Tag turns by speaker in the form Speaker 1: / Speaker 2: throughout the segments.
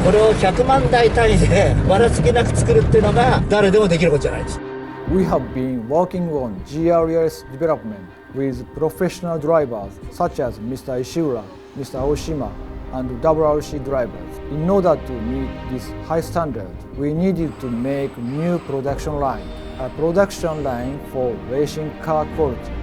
Speaker 1: これを100万台単位でばらつきなく作るっていうのが誰でもできることじゃないです。
Speaker 2: We have been working on GRES development with professional drivers such as Mr. Ishiura, Mr. Oshima, and WRC drivers. In order to meet this high standard, we needed to make new production line, a production line for racing car quality.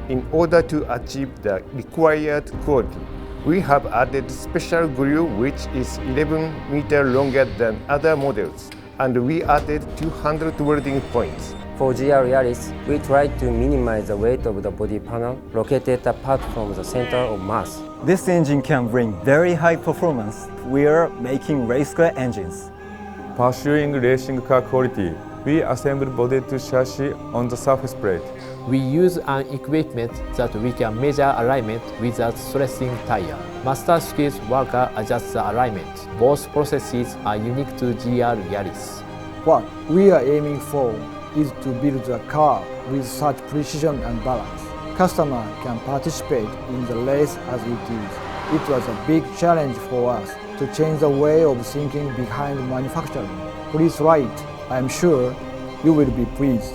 Speaker 3: In order to achieve the required quality, we have added special glue which is 11 meters longer than other models, and we added 200 welding points.
Speaker 4: For GR Yaris, we tried to minimize the weight of the body panel located apart from the center of mass.
Speaker 5: This engine can bring very high performance. We are making race car engines.
Speaker 6: Pursuing racing car quality, we assemble body to chassis on the surface plate.
Speaker 7: We use an equipment that we can measure alignment without stressing tire. Master skills worker adjusts the alignment. Both processes are unique to GR Yaris.
Speaker 2: What we are aiming for is to build a car with such precision and balance. Customer can participate in the race as it is. It was a big challenge for us to change the way of thinking behind manufacturing. Please write. I am sure you will be pleased.